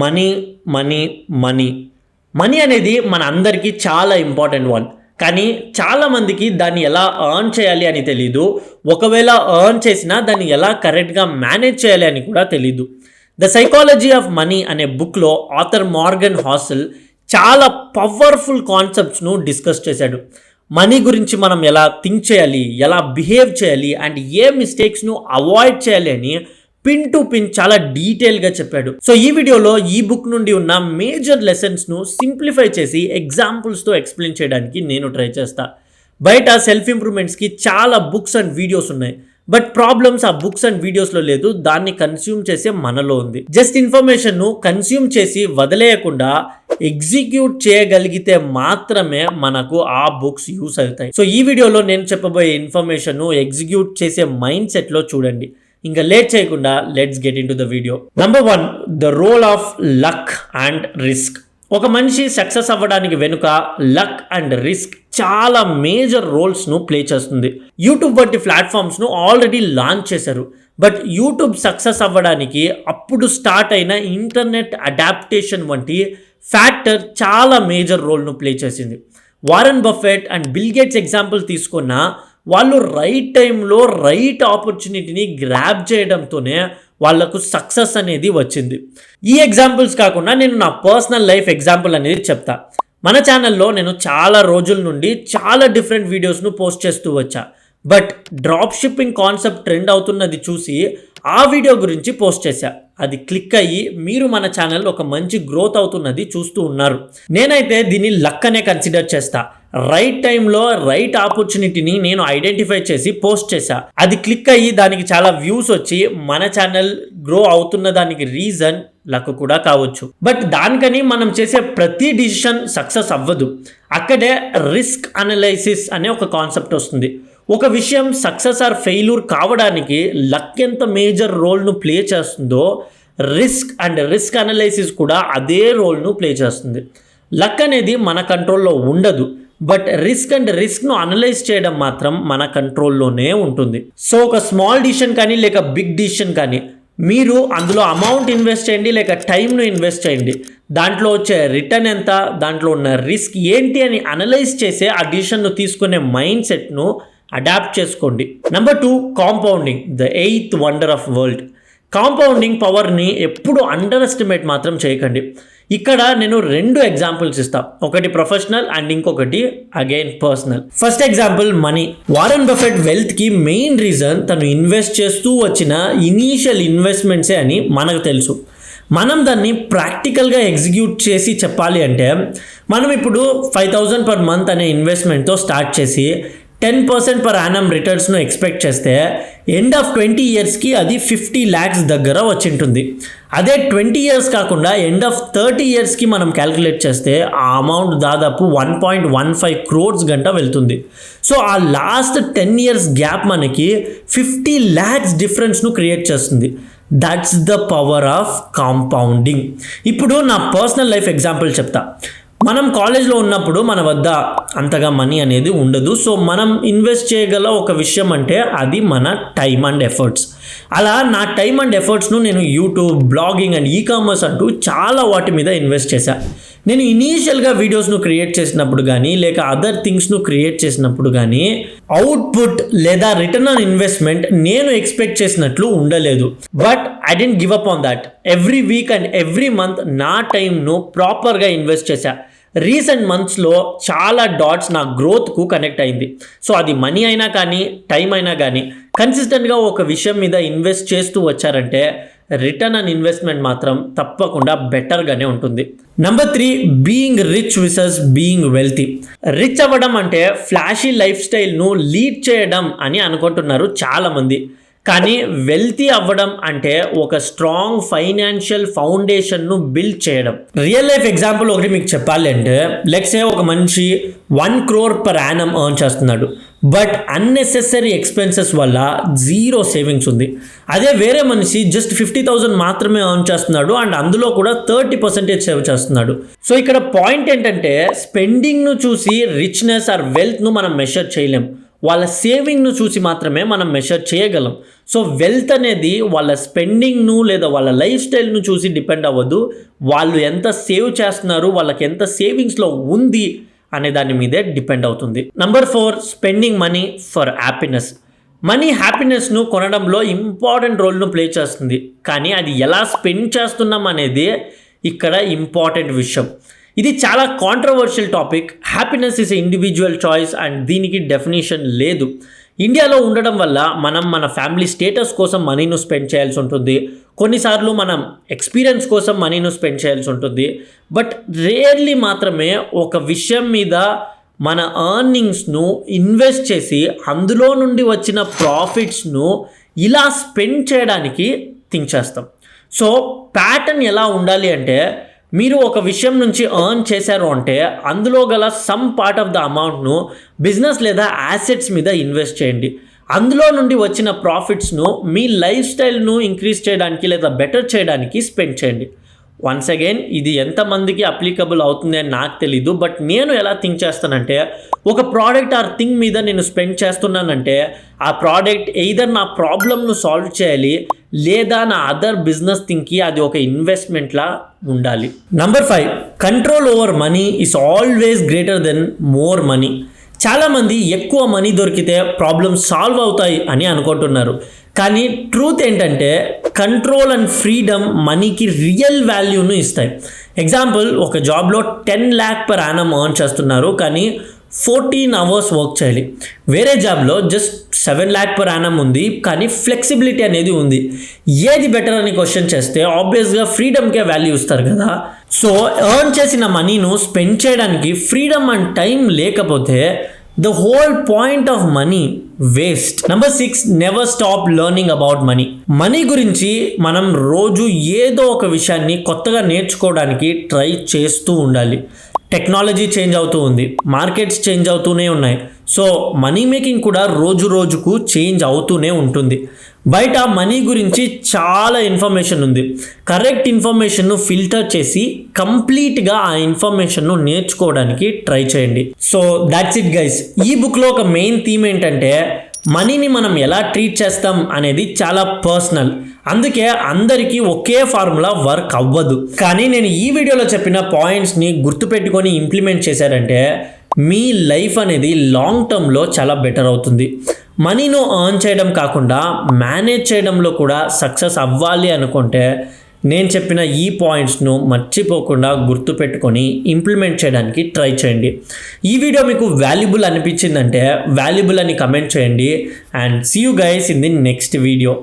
Money money money money అనేది మన అందరికీ చాలా ఇంపార్టెంట్ వన్. కానీ చాలామందికి దాన్ని ఎలా ఎర్న్ చేయాలి అని తెలీదు. ఒకవేళ ఎర్న్ చేసినా దాన్ని ఎలా కరెక్ట్గా మేనేజ్ చేయాలి అని కూడా తెలీదు. ద సైకాలజీ ఆఫ్ మనీ అనే బుక్లో ఆథర్ మార్గన్ హాసెల్ చాలా పవర్ఫుల్ కాన్సెప్ట్స్ను డిస్కస్ చేశాడు. మనీ గురించి మనం ఎలా థింక్ చేయాలి, ఎలా బిహేవ్ చేయాలి అండ్ ఏ మిస్టేక్స్ను అవాయిడ్ చేయాలి అని పిన్ టు పిన్ చాలా డీటెయిల్గా చెప్పాడు. సో ఈ వీడియోలో ఈ బుక్ నుండి ఉన్న మేజర్ లెసన్స్ను సింప్లిఫై చేసి ఎగ్జాంపుల్స్తో ఎక్స్ప్లెయిన్ చేయడానికి నేను ట్రై చేస్తా. బయట సెల్ఫ్ ఇంప్రూవ్మెంట్స్కి చాలా బుక్స్ అండ్ వీడియోస్ ఉన్నాయి. బట్ ప్రాబ్లమ్స్ ఆ బుక్స్ అండ్ వీడియోస్లో లేదు, దాన్ని కన్స్యూమ్ చేసే మనలో ఉంది. జస్ట్ ఇన్ఫర్మేషన్ను కన్స్యూమ్ చేసి వదిలేయకుండా ఎగ్జిక్యూట్ చేయగలిగితే మాత్రమే మనకు ఆ బుక్స్ యూస్ అవుతాయి. సో ఈ వీడియోలో నేను చెప్పబోయే ఇన్ఫర్మేషన్ను ఎగ్జిక్యూట్ చేసే మైండ్ సెట్లో చూడండి. ఇంకా లేట్ చేయకుండా let's get into the video. Number 1, the role of luck and risk. ఒక మనిషి సక్సెస్ అవ్వడానికి వెనుక లక్ అండ్ రిస్క్ చాలా మేజర్ రోల్స్ను ప్లే చేస్తుంది. యూట్యూబ్ వంటి ప్లాట్ఫామ్స్ను ఆల్రెడీ లాంచ్ చేశారు. బట్ యూట్యూబ్ సక్సెస్ అవ్వడానికి అప్పుడు స్టార్ట్ అయిన ఇంటర్నెట్ అడాప్టేషన్ వంటి ఫ్యాక్టర్ చాలా మేజర్ రోల్ను ప్లే చేసింది. Warren Buffett and Bill Gates example తీసుకున్న వాళ్ళు రైట్ టైంలో రైట్ ఆపర్చునిటీని గ్రాబ్ చేయడంతోనే వాళ్ళకు సక్సెస్ అనేది వచ్చింది. ఈ ఎగ్జాంపుల్స్ కాకుండా నేను నా పర్సనల్ లైఫ్ ఎగ్జాంపుల్ అనేది చెప్తా. మన ఛానల్లో నేను చాలా రోజుల నుండి చాలా డిఫరెంట్ వీడియోస్ను పోస్ట్ చేస్తూ వచ్చా. But drop shipping concept trend అవుతున్నది చూసి ఆ వీడియో గురించి పోస్ట్ చేశా. అది క్లిక్ అయ్యి మీరు మన ఛానల్ ఒక మంచి గ్రోత్ అవుతున్నది చూస్తూ ఉన్నారు. నేనైతే దీన్ని లక్ అనే కన్సిడర్ చేస్తా. రైట్ టైంలో రైట్ ఆపర్చునిటీని నేను ఐడెంటిఫై చేసి పోస్ట్ చేశా. అది క్లిక్ అయ్యి దానికి చాలా వ్యూస్ వచ్చి మన ఛానల్ గ్రో అవుతున్న దానికి రీజన్ లక్ కూడా కావచ్చు. బట్ దానికని మనం చేసే ప్రతి డిసిషన్ సక్సెస్ అవ్వదు. అక్కడే రిస్క్ అనలైసిస్ అనే ఒక కాన్సెప్ట్ వస్తుంది. ఒక విషయం సక్సెస్ ఆర్ ఫెయిల్యూర్ కావడానికి లక్ ఎంత మేజర్ రోల్ను ప్లే చేస్తుందో రిస్క్ అనలైసిస్ కూడా అదే రోల్ను ప్లే చేస్తుంది. లక్ అనేది మన కంట్రోల్లో ఉండదు, బట్ రిస్క్ను అనలైజ్ చేయడం మాత్రం మన కంట్రోల్లోనే ఉంటుంది. సో ఒక స్మాల్ డిసిషన్ కానీ లేక బిగ్ డిసిషన్ కానీ మీరు అందులో అమౌంట్ ఇన్వెస్ట్ చేయండి లేక టైంను ఇన్వెస్ట్ చేయండి. దాంట్లో వచ్చే రిటర్న్ ఎంత, దాంట్లో ఉన్న రిస్క్ ఏంటి అని అనలైజ్ చేసే ఆ డిసిషన్ను తీసుకునే మైండ్ సెట్ను అడాప్ట్ చేసుకోండి. Number 2, compounding, the 8th wonder of world. Compounding పవర్ని ఎప్పుడు అండర్ ఎస్టిమేట్ మాత్రం చేయకండి. ఇక్కడ నేను 2 ఎగ్జాంపుల్స్ ఇస్తా. ఒకటి ప్రొఫెషనల్ అండ్ ఇంకొకటి again personal. First example money. Warren Buffett వెల్త్కి మెయిన్ రీజన్ తను ఇన్వెస్ట్ చేస్తూ వచ్చిన ఇనీషియల్ ఇన్వెస్ట్మెంట్సే అని మనకు తెలుసు. మనం దాన్ని ప్రాక్టికల్గా ఎగ్జిక్యూట్ చేసి చెప్పాలి అంటే మనం ఇప్పుడు 5,000 per month అనే ఇన్వెస్ట్మెంట్తో స్టార్ట్ చేసి 10% per annum రిటర్న్స్ను ఎక్స్పెక్ట్ చేస్తే ఎండ్ ఆఫ్ 20 yearsకి అది 50 lakhs దగ్గర వచ్చింటుంది. అదే 20 years కాకుండా ఎండ్ ఆఫ్ 30 yearsకి మనం క్యాల్కులేట్ చేస్తే ఆ అమౌంట్ దాదాపు 1.15 crores గంట వెళ్తుంది. సో ఆ లాస్ట్ 10 years గ్యాప్ మనకి 50 lakhs డిఫరెన్స్ను క్రియేట్ చేస్తుంది. That's the power of compounding. ఇప్పుడు నా పర్సనల్ లైఫ్ ఎగ్జాంపుల్ చెప్తా. మనం కాలేజ్లో ఉన్నప్పుడు మన వద్ద అంతగా మనీ అనేది ఉండదు. సో మనం ఇన్వెస్ట్ చేయగల ఒక విషయం అంటే అది మన టైమ్ అండ్ ఎఫర్ట్స్. అలా నా టైమ్ అండ్ ఎఫర్ట్స్ను నేను యూట్యూబ్, బ్లాగింగ్ అండ్ ఈకామర్స్ అంటూ చాలా వాటి మీద ఇన్వెస్ట్ చేశాను. నేను ఇనీషియల్గా వీడియోస్ను క్రియేట్ చేసినప్పుడు కానీ లేక అదర్ థింగ్స్ను క్రియేట్ చేసినప్పుడు కానీ అవుట్పుట్ లేదా రిటర్న్ ఆన్ ఇన్వెస్ట్మెంట్ నేను ఎక్స్పెక్ట్ చేసినట్లు ఉండలేదు. But I didn't give up on that. Every week and every month నా టైంను ప్రాపర్గా ఇన్వెస్ట్ చేశా. రీసెంట్ మంత్స్లో చాలా డాట్స్ నా గ్రోత్కు కనెక్ట్ అయింది. సో అది మనీ అయినా కానీ టైం అయినా కానీ కన్సిస్టెంట్గా ఒక విషయం మీద ఇన్వెస్ట్ చేస్తూ వచ్చారంటే రిటర్న్ ఆన్ ఇన్వెస్ట్మెంట్ మాత్రం తప్పకుండా బెటర్గానే ఉంటుంది. Number 3, being rich vices being wealthy. Rich అవ్వడం అంటే ఫ్లాషీ లైఫ్ స్టైల్ను లీడ్ చేయడం అని అనుకుంటున్నారు చాలామంది. కానీ వెల్తీ అవ్వడం అంటే ఒక స్ట్రాంగ్ ఫైనాన్షియల్ ఫౌండేషన్ను బిల్డ్ చేయడం. రియల్ లైఫ్ ఎగ్జాంపుల్ ఒకటి మీకు చెప్పాలి అంటే లెట్స్ సే ఒక మనిషి 1 crore per annum ఎర్న్ చేస్తున్నాడు. బట్ అన్నెసెసరీ ఎక్స్పెన్సెస్ వల్ల 0 సేవింగ్స్ ఉంది. అదే వేరే మనిషి జస్ట్ 50,000 మాత్రమే ఎర్న్ చేస్తున్నాడు అండ్ అందులో కూడా 30% సేవ్ చేస్తున్నాడు. సో ఇక్కడ పాయింట్ ఏంటంటే స్పెండింగ్ను చూసి రిచ్నెస్ ఆర్ వెల్త్ను మనం మెషర్ చేయలేం. వాళ్ళ సేవింగ్ను చూసి మాత్రమే మనం మెషర్ చేయగలం. సో వెల్త్ అనేది వాళ్ళ స్పెండింగ్ను లేదా వాళ్ళ లైఫ్ స్టైల్ను చూసి డిపెండ్ అవ్వదు. వాళ్ళు ఎంత సేవ్ చేస్తున్నారు, వాళ్ళకి ఎంత సేవింగ్స్లో ఉంది అనే దాని మీదే డిపెండ్ అవుతుంది. Number 4, spending money for happiness. Money హ్యాపీనెస్ను కొనడంలో ఇంపార్టెంట్ రోల్ను ప్లే చేస్తుంది, కానీ అది ఎలా స్పెండ్ చేస్తున్నాం అనేది ఇక్కడ ఇంపార్టెంట్ విషయం. ఇది చాలా controversial topic. Happiness is individual choice and దీనికి డెఫినేషన్ లేదు. ఇండియాలో ఉండడం వల్ల మనం మన ఫ్యామిలీ స్టేటస్ కోసం మనీను స్పెండ్ చేయాల్సి ఉంటుంది. కొన్నిసార్లు మనం ఎక్స్పీరియన్స్ కోసం మనీను స్పెండ్ చేయాల్సి ఉంటుంది. బట్ రేర్లీ మాత్రమే ఒక విషయం మీద మన ఎర్నింగ్స్ను ఇన్వెస్ట్ చేసి అందులో నుండి వచ్చిన ప్రాఫిట్స్ను ఇలా స్పెండ్ చేయడానికి థింక్ చేస్తాం. సో ప్యాటర్న్ ఎలా ఉండాలి అంటే, మీరు ఒక విషయం నుంచి ఎర్న్ చేశారు అంటే అందులో గల సమ్ పార్ట్ ఆఫ్ ద అమౌంట్ను బిజినెస్ లేదా యాసెట్స్ మీద ఇన్వెస్ట్ చేయండి. అందులో నుండి వచ్చిన ప్రాఫిట్స్ను మీ లైఫ్ స్టైల్ను ఇంక్రీజ్ చేయడానికి లేదా బెటర్ చేయడానికి స్పెండ్ చేయండి. వన్స్ అగైన్ ఇది ఎంతమందికి అప్లికబుల్ అవుతుంది అని నాకు తెలీదు. బట్ నేను ఎలా థింక్ చేస్తానంటే, ఒక ప్రోడక్ట్ ఆర్ థింగ్ మీద నేను స్పెండ్ చేస్తున్నానంటే ఆ ప్రోడక్ట్ ఎయిదర్ నా ప్రాబ్లమ్ను సాల్వ్ చేయాలి లేదా నా అదర్ బిజినెస్ థింగ్కి అది ఒక ఇన్వెస్ట్మెంట్లా ఉండాలి. Number 5, control over money is always greater than more money. చాలామంది ఎక్కువ మనీ దొరికితే ప్రాబ్లమ్స్ సాల్వ్ అవుతాయి అని అనుకుంటున్నారు. కానీ ట్రూత్ ఏంటంటే కంట్రోల్ అండ్ ఫ్రీడమ్ మనీకి రియల్ వాల్యూను ఇస్తాయి. ఎగ్జాంపుల్, ఒక జాబ్లో 10 lakh per annum ఎర్న్ చేస్తున్నారు, కానీ 14 hours వర్క్ చేయాలి. వేరే జాబ్లో జస్ట్ 7 lakh per annum ఉంది, కానీ ఫ్లెక్సిబిలిటీ అనేది ఉంది. ఏది బెటర్ అని క్వశ్చన్ చేస్తే ఆబ్వియస్గా ఫ్రీడమ్కే వాల్యూ ఇస్తారు కదా. సో ఎర్న్ చేసిన మనీను స్పెండ్ చేయడానికి ఫ్రీడమ్ అండ్ టైం లేకపోతే the whole point of money waste. Number 6, never stop learning about money. Money గురించి మనం రోజు ఏదో ఒక విషయాన్ని కొత్తగా నేర్చుకోవడానికి ట్రై చేస్తూ ఉండాలి. టెక్నాలజీ చేంజ్ అవుతూ ఉంది, మార్కెట్స్ చేంజ్ అవుతూనే ఉన్నాయి. సో మనీ మేకింగ్ కూడా రోజు రోజుకు చేంజ్ అవుతూనే ఉంటుంది. బయట మనీ గురించి చాలా ఇన్ఫర్మేషన్ ఉంది. కరెక్ట్ ఇన్ఫర్మేషన్ను ఫిల్టర్ చేసి కంప్లీట్గా ఆ ఇన్ఫర్మేషన్ను నేర్చుకోవడానికి ట్రై చేయండి. So that's it guys. ఈ బుక్లో ఒక మెయిన్ థీమ్ ఏంటంటే, మనీని మనం ఎలా ట్రీట్ చేస్తాం అనేది చాలా పర్సనల్. అందుకే అందరికీ ఒకే ఫార్ములా వర్క్ అవ్వదు. కానీ నేను ఈ వీడియోలో చెప్పిన పాయింట్స్ని గుర్తుపెట్టుకొని ఇంప్లిమెంట్ చేశారంటే మీ లైఫ్ అనేది లాంగ్ టర్మ్లో చాలా బెటర్ అవుతుంది. మనీను ఎర్న్ చేయడం కాకుండా మేనేజ్ చేయడంలో కూడా సక్సెస్ అవ్వాలి అనుకుంటే నేను చెప్పిన ఈ పాయింట్స్ను మర్చిపోకుండా గుర్తుపెట్టుకొని ఇంప్లిమెంట్ చేయడానికి ట్రై చేయండి. ఈ వీడియో మీకు వాల్యుబుల్ అనిపించిందంటే వాల్యుబుల్ అని కమెంట్ చేయండి. And see you guys in the next video.